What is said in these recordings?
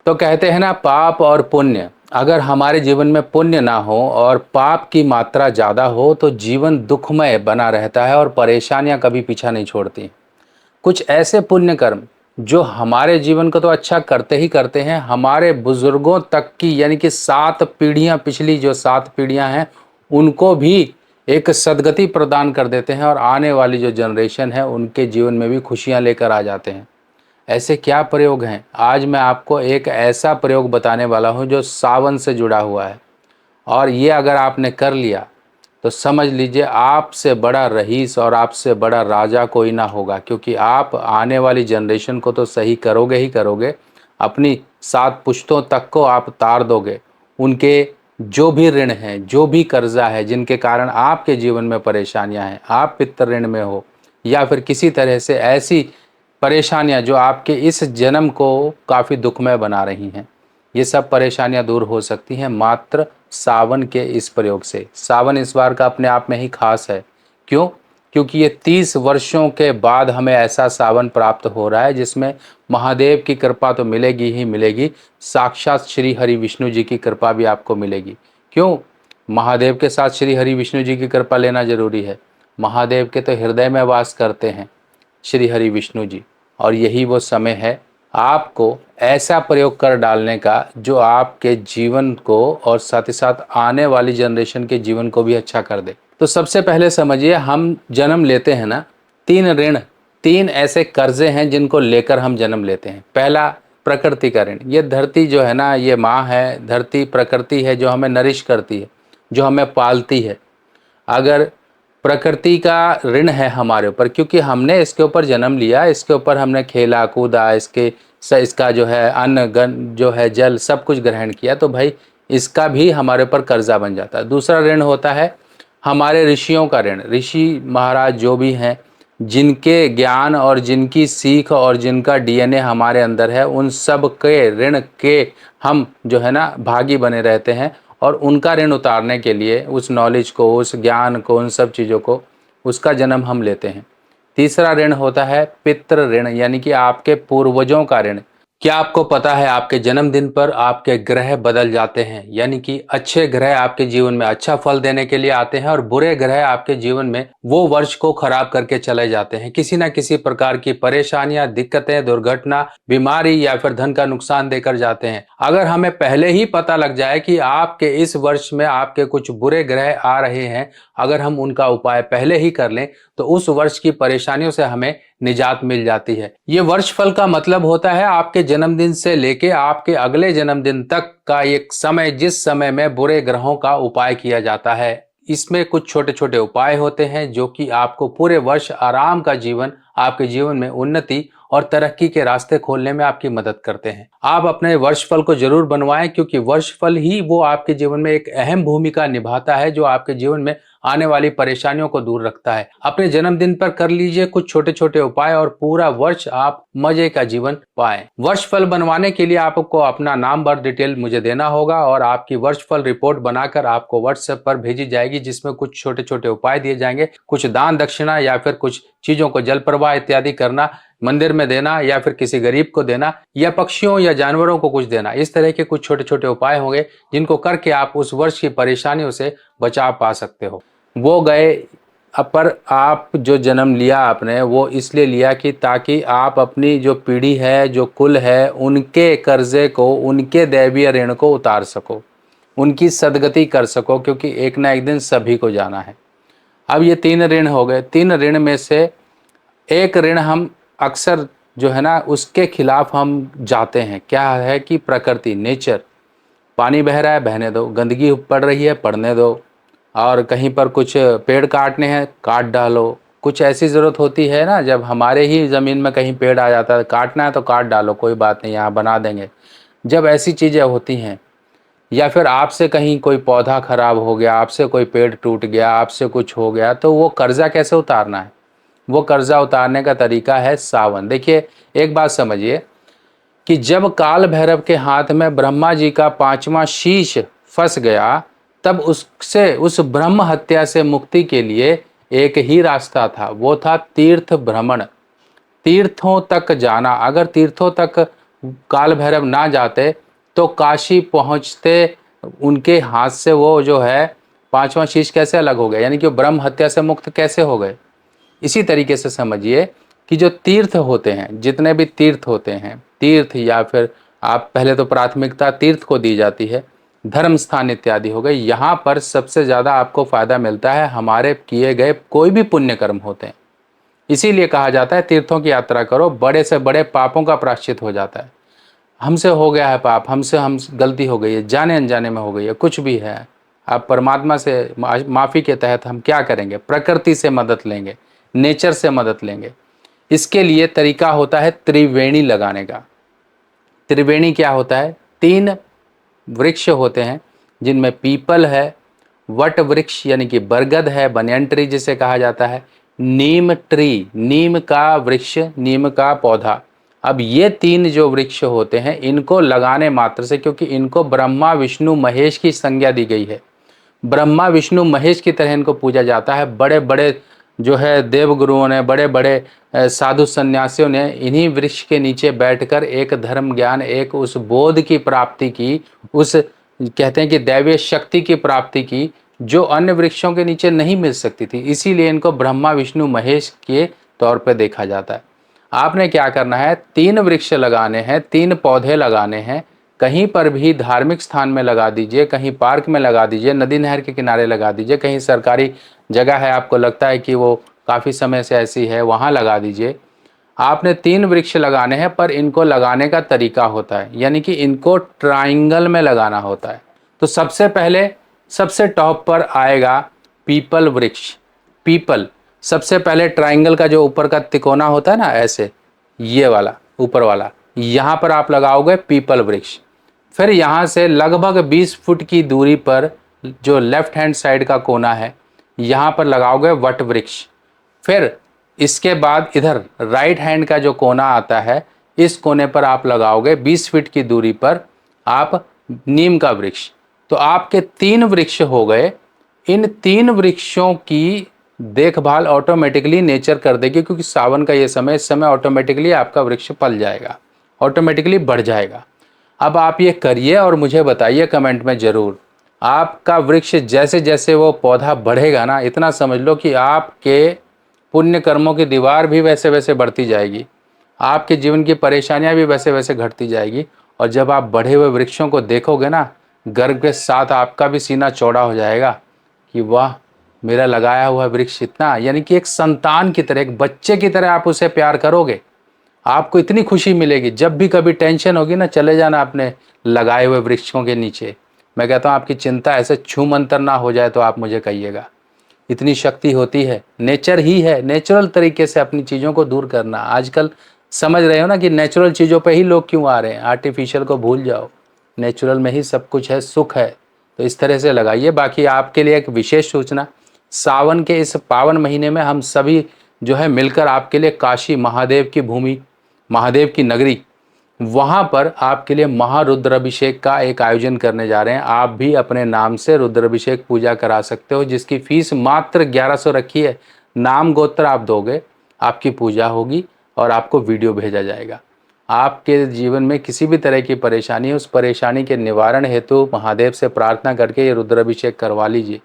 तो कहते हैं ना, पाप और पुण्य। अगर हमारे जीवन में पुण्य ना हो और पाप की मात्रा ज़्यादा हो तो जीवन दुखमय बना रहता है और परेशानियां कभी पीछा नहीं छोड़ती। कुछ ऐसे पुण्य कर्म जो हमारे जीवन को तो अच्छा करते ही करते हैं, हमारे बुजुर्गों तक की यानी कि 7 पीढ़ियां, पिछली जो 7 पीढ़ियां हैं उनको भी एक सदगति प्रदान कर देते हैं और आने वाली जो जनरेशन है उनके जीवन में भी खुशियां लेकर आ जाते हैं। ऐसे क्या प्रयोग हैं? आज मैं आपको एक ऐसा प्रयोग बताने वाला हूं जो सावन से जुड़ा हुआ है, और ये अगर आपने कर लिया तो समझ लीजिए आपसे बड़ा रईस और आपसे बड़ा राजा कोई ना होगा, क्योंकि आप आने वाली जनरेशन को तो सही करोगे ही करोगे, अपनी 7 पुश्तों तक को आप तार दोगे। उनके जो भी ऋण हैं, जो भी कर्जा है, जिनके कारण आपके जीवन में परेशानियां हैं, आप पितृ ऋण में हो या फिर किसी तरह से ऐसी परेशानियां जो आपके इस जन्म को काफ़ी दुखमय बना रही हैं, ये सब परेशानियां दूर हो सकती हैं मात्र सावन के इस प्रयोग से। सावन इस बार का अपने आप में ही खास है। क्यों? क्योंकि ये 30 वर्षों के बाद हमें ऐसा सावन प्राप्त हो रहा है जिसमें महादेव की कृपा तो मिलेगी ही मिलेगी, साक्षात श्री हरि विष्णु जी की कृपा भी आपको मिलेगी। क्यों? महादेव के साथ श्री हरि विष्णु जी की कृपा लेना जरूरी है। महादेव के तो हृदय में वास करते हैं श्री हरि विष्णु जी, और यही वो समय है आपको ऐसा प्रयोग कर डालने का जो आपके जीवन को और साथ ही साथ आने वाली जनरेशन के जीवन को भी अच्छा कर दे। तो सबसे पहले समझिए, हम जन्म लेते हैं ना, 3 ऋण, 3 ऐसे कर्जे हैं जिनको लेकर हम जन्म लेते हैं। पहला, प्रकृति का ऋण। ये धरती जो है ना, ये माँ है, धरती प्रकृति है जो हमें नरिश करती है, जो हमें पालती है। अगर प्रकृति का ऋण है हमारे ऊपर, क्योंकि हमने इसके ऊपर जन्म लिया, इसके ऊपर हमने खेला कूदा, इसका जो है अन्न गन जो है जल सब कुछ ग्रहण किया, तो भाई इसका भी हमारे ऊपर कर्जा बन जाता है। दूसरा ऋण होता है हमारे ऋषियों का ऋण। ऋषि महाराज जो भी हैं, जिनके ज्ञान और जिनकी सीख और जिनका डीएनए हमारे अंदर है, उन सब के ऋण के हम जो है ना भागी बने रहते हैं, और उनका ऋण उतारने के लिए उस नॉलेज को, उस ज्ञान को, उन सब चीज़ों को, उसका जन्म हम लेते हैं। तीसरा ऋण होता है पितृ ऋण, यानी कि आपके पूर्वजों का ऋण। क्या आपको पता है आपके जन्मदिन पर आपके ग्रह बदल जाते हैं, यानी कि अच्छे ग्रह आपके जीवन में अच्छा फल देने के लिए आते हैं और बुरे ग्रह आपके जीवन में वो वर्ष को खराब करके चले जाते हैं। किसी ना किसी प्रकार की परेशानियां, दिक्कतें, दुर्घटना, बीमारी या फिर धन का नुकसान देकर जाते हैं। अगर हमें पहले ही पता लग जाए कि आपके इस वर्ष में आपके कुछ बुरे ग्रह आ रहे हैं, अगर हम उनका उपाय पहले ही कर लें तो उस वर्ष की परेशानियों से हमें निजात मिल जाती है। ये वर्ष फल का मतलब होता है आपके जन्मदिन से लेके आपके अगले जन्मदिन तक का एक समय, जिस समय में बुरे ग्रहों का उपाय किया जाता है। इसमें कुछ छोटे छोटे उपाय होते हैं जो कि आपको पूरे वर्ष आराम का जीवन, आपके जीवन में उन्नति और तरक्की के रास्ते खोलने में आपकी मदद करते हैं। आप अपने वर्षफल को जरूर बनवाएं, क्योंकि वर्षफल ही वो आपके जीवन में एक अहम भूमिका निभाता है जो आपके जीवन में आने वाली परेशानियों को दूर रखता है। अपने जन्मदिन पर कर लीजिए कुछ छोटे छोटे उपाय और पूरा वर्ष आप मजे का जीवन पाएं। वर्षफल बनवाने के लिए आपको अपना नाम, बर्थ डिटेल मुझे देना होगा और आपकी वर्षफल रिपोर्ट बनाकर आपको व्हाट्सएप पर भेजी जाएगी, जिसमें कुछ छोटे छोटे उपाय दिए जाएंगे। कुछ दान दक्षिणा या फिर कुछ चीजों को जल प्रवाह इत्यादि करना, मंदिर में देना या फिर किसी गरीब को देना या पक्षियों या जानवरों को कुछ देना। इस तरह के कुछ छोटे छोटे उपाय होंगे जिनको करके आप उस वर्ष की परेशानियों से बचाव पा सकते हो। वो गए, पर आप जो जन्म लिया आपने वो इसलिए लिया कि ताकि आप अपनी जो पीढ़ी है, जो कुल है, उनके कर्जे को, उनके दैवीय ऋण को उतार सको, उनकी सदगति कर सको, क्योंकि एक ना एक दिन सभी को जाना है। अब ये 3 ऋण हो गए। 3 ऋण में से एक ऋण हम अक्सर जो है ना उसके खिलाफ हम जाते हैं। क्या है कि प्रकृति, नेचर, पानी बह रहा है बहने दो, गंदगी पड़ रही है पड़ने दो, और कहीं पर कुछ पेड़ काटने हैं काट डालो। कुछ ऐसी ज़रूरत होती है ना, जब हमारे ही ज़मीन में कहीं पेड़ आ जाता है, काटना है तो काट डालो, कोई बात नहीं, यहाँ बना देंगे। जब ऐसी चीज़ें होती हैं, या फिर आपसे कहीं कोई पौधा खराब हो गया, आपसे कोई पेड़ टूट गया, आपसे कुछ हो गया, तो वो कर्जा कैसे उतारना है? वो कर्जा उतारने का तरीका है सावन। देखिए, एक बात समझिए कि जब काल भैरव के हाथ में ब्रह्मा जी का 5वां शीश फंस गया, तब उससे, उस ब्रह्म हत्या से मुक्ति के लिए एक ही रास्ता था, वो था तीर्थ भ्रमण, तीर्थों तक जाना। अगर तीर्थों तक काल भैरव ना जाते तो काशी पहुंचते उनके हाथ से वो जो है पांचवा शीश कैसे अलग हो गया, यानी कि वो ब्रह्म हत्या से मुक्त कैसे हो गए। इसी तरीके से समझिए कि जो तीर्थ होते हैं, जितने भी तीर्थ होते हैं, तीर्थ या फिर आप पहले तो प्राथमिकता तीर्थ को दी जाती है, धर्म स्थान इत्यादि हो गए, यहाँ पर सबसे ज़्यादा आपको फायदा मिलता है हमारे किए गए कोई भी पुण्य कर्म होते हैं। इसीलिए कहा जाता है तीर्थों की यात्रा करो, बड़े से बड़े पापों का प्रायश्चित हो जाता है। हमसे हो गया है पाप, हम गलती हो गई है, जाने अनजाने में हो गई है, कुछ भी है, आप परमात्मा से माफ़ी के तहत हम क्या करेंगे, प्रकृति से मदद लेंगे, नेचर से मदद लेंगे। इसके लिए तरीका होता है त्रिवेणी लगाने का। त्रिवेणी क्या होता है, 3 वृक्ष होते हैं जिनमें पीपल है, वट वृक्ष यानी कि बरगद है, बनियन ट्री जिसे कहा जाता है, नीम ट्री, नीम का वृक्ष, नीम का पौधा। अब ये 3 जो वृक्ष होते हैं इनको लगाने मात्र से, क्योंकि इनको ब्रह्मा विष्णु महेश की संज्ञा दी गई है, ब्रह्मा विष्णु महेश की तरह इनको पूजा जाता है। बड़े बड़े जो है देवगुरुओं ने, बड़े बड़े साधु सन्यासियों ने इन्हीं वृक्ष के नीचे बैठकर एक धर्म ज्ञान, एक उस बोध की प्राप्ति की, उस कहते हैं कि दैवीय शक्ति की प्राप्ति की, जो अन्य वृक्षों के नीचे नहीं मिल सकती थी। इसीलिए इनको ब्रह्मा विष्णु महेश के तौर पर देखा जाता है। आपने क्या करना है, 3 वृक्ष लगाने हैं, 3 पौधे लगाने हैं, कहीं पर भी धार्मिक स्थान में लगा दीजिए, कहीं पार्क में लगा दीजिए, नदी नहर के किनारे लगा दीजिए, कहीं सरकारी जगह है आपको लगता है कि वो काफ़ी समय से ऐसी है, वहाँ लगा दीजिए। आपने 3 वृक्ष लगाने हैं, पर इनको लगाने का तरीका होता है, यानी कि इनको ट्राइंगल में लगाना होता है। तो सबसे पहले सबसे टॉप पर आएगा पीपल वृक्ष। पीपल सबसे पहले ट्राइंगल का जो ऊपर का तिकोना होता है ना, ऐसे ये वाला ऊपर वाला, यहाँ पर आप लगाओगे पीपल वृक्ष। फिर यहाँ से लगभग 20 फुट की दूरी पर जो लेफ्ट हैंड साइड का कोना है, यहाँ पर लगाओगे वट वृक्ष। फिर इसके बाद इधर राइट हैंड का जो कोना आता है, इस कोने पर आप लगाओगे 20 फीट की दूरी पर आप नीम का वृक्ष। तो आपके 3 वृक्ष हो गए। इन 3 वृक्षों की देखभाल ऑटोमेटिकली नेचर कर देगी, क्योंकि सावन का ये समय, इस समय ऑटोमेटिकली आपका वृक्ष पल जाएगा, ऑटोमेटिकली बढ़ जाएगा। अब आप ये करिए और मुझे बताइए कमेंट में ज़रूर, आपका वृक्ष जैसे जैसे वो पौधा बढ़ेगा ना, इतना समझ लो कि आपके पुण्य कर्मों की दीवार भी वैसे वैसे बढ़ती जाएगी, आपके जीवन की परेशानियां भी वैसे वैसे घटती जाएगी। और जब आप बढ़े हुए वृक्षों को देखोगे ना, गर्व के साथ आपका भी सीना चौड़ा हो जाएगा कि वाह, मेरा लगाया हुआ वृक्ष इतना, यानी कि एक संतान की तरह, एक बच्चे की तरह आप उसे प्यार करोगे। आपको इतनी खुशी मिलेगी, जब भी कभी टेंशन होगी ना, चले जाना अपने लगाए हुए वृक्षों के नीचे। मैं कहता हूँ आपकी चिंता ऐसे छूमंतर ना हो जाए तो आप मुझे कहिएगा। इतनी शक्ति होती है, नेचर ही है, नेचुरल तरीके से अपनी चीज़ों को दूर करना। आजकल समझ रहे हो ना कि नेचुरल चीज़ों पे ही लोग क्यों आ रहे हैं, आर्टिफिशियल को भूल जाओ, नेचुरल में ही सब कुछ है, सुख है। तो इस तरह से लगाइए। बाकी आपके लिए एक विशेष सूचना, सावन के इस पावन महीने में हम सभी जो है मिलकर आपके लिए काशी महादेव की भूमि, महादेव की नगरी, वहाँ पर आपके लिए महारुद्राभिषेक का एक आयोजन करने जा रहे हैं। आप भी अपने नाम से रुद्राभिषेक पूजा करा सकते हो, जिसकी फीस मात्र 1100 रखी है। नाम गोत्र आप दोगे, आपकी पूजा होगी और आपको वीडियो भेजा जाएगा। आपके जीवन में किसी भी तरह की परेशानी है, उस परेशानी के निवारण हेतु महादेव से प्रार्थना करके ये रुद्राभिषेक करवा लीजिए।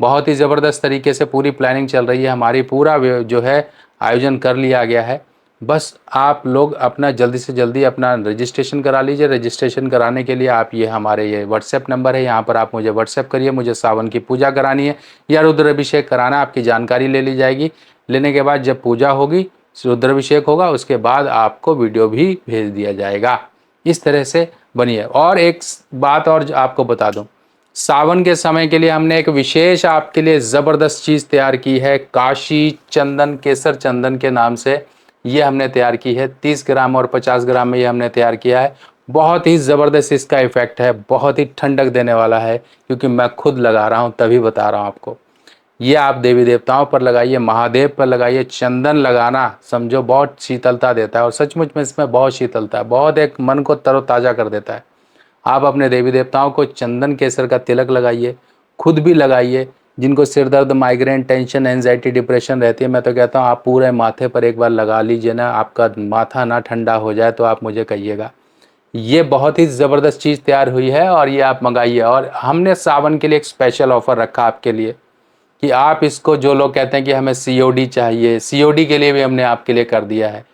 बहुत ही ज़बरदस्त तरीके से पूरी प्लानिंग चल रही है हमारी, पूरा जो है आयोजन कर लिया गया है। बस आप लोग अपना जल्दी से जल्दी अपना रजिस्ट्रेशन करा लीजिए। रजिस्ट्रेशन कराने के लिए आप ये हमारे ये व्हाट्सएप नंबर है, यहाँ पर आप मुझे व्हाट्सएप करिए। मुझे सावन की पूजा करानी है या रुद्राभिषेक कराना, आपकी जानकारी ले ली जाएगी। लेने के बाद जब पूजा होगी, रुद्राभिषेक होगा, उसके बाद आपको वीडियो भी भेज दिया जाएगा। इस तरह से बनिए। और एक बात और आपको बता दूँ, सावन के समय के लिए हमने एक विशेष आपके लिए ज़बरदस्त चीज़ तैयार की है, काशी चंदन, केसर चंदन के नाम से ये हमने तैयार की है। 30 ग्राम और 50 ग्राम में ये हमने तैयार किया है। बहुत ही ज़बरदस्त इसका इफ़ेक्ट है, बहुत ही ठंडक देने वाला है, क्योंकि मैं खुद लगा रहा हूँ तभी बता रहा हूँ आपको। ये आप देवी देवताओं पर लगाइए, महादेव पर लगाइए। चंदन लगाना समझो बहुत शीतलता देता है, और सचमुच में इसमें बहुत शीतलता है, बहुत एक मन को तरोताज़ा कर देता है। आप अपने देवी देवताओं को चंदन केसर का तिलक लगाइए, खुद भी लगाइए। जिनको सिर दर्द, माइग्रेन, टेंशन, एंजाइटी, डिप्रेशन रहती है, मैं तो कहता हूँ आप पूरे माथे पर एक बार लगा लीजिए ना, आपका माथा ना ठंडा हो जाए तो आप मुझे कहिएगा। ये बहुत ही ज़बरदस्त चीज़ तैयार हुई है और ये आप मंगाइए। और हमने सावन के लिए एक स्पेशल ऑफ़र रखा आपके लिए कि आप इसको, जो लोग कहते हैं कि हमें सीओडी चाहिए, सीओडी के लिए भी हमने आपके लिए कर दिया है।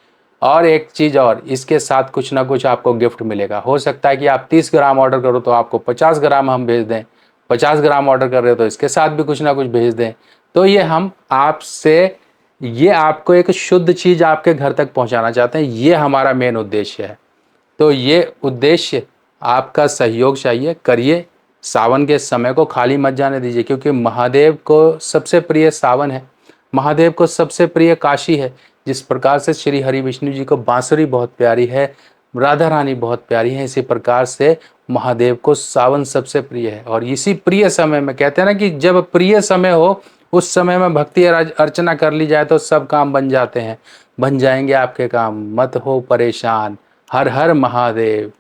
और एक चीज़ और, इसके साथ कुछ ना कुछ आपको गिफ्ट मिलेगा। हो सकता है कि आप 30 ग्राम ऑर्डर करो तो आपको 50 ग्राम हम भेज दें, 50 ग्राम ऑर्डर कर रहे हो तो इसके साथ भी कुछ ना कुछ भेज दें। तो ये हम आपसे, ये आपको एक शुद्ध चीज़ आपके घर तक पहुंचाना चाहते हैं, ये हमारा मेन उद्देश्य है। तो ये उद्देश्य, आपका सहयोग चाहिए, करिए। सावन के समय को खाली मत जाने दीजिए, क्योंकि महादेव को सबसे प्रिय सावन है, महादेव को सबसे प्रिय काशी है। जिस प्रकार से श्री हरि विष्णु जी को बांसुरी बहुत प्यारी है, राधा रानी बहुत प्यारी है, इसी प्रकार से महादेव को सावन सबसे प्रिय है। और इसी प्रिय समय में, कहते हैं ना कि जब प्रिय समय हो उस समय में भक्ति अर्चना कर ली जाए तो सब काम बन जाते हैं। बन जाएंगे आपके काम, मत हो परेशान। हर हर महादेव।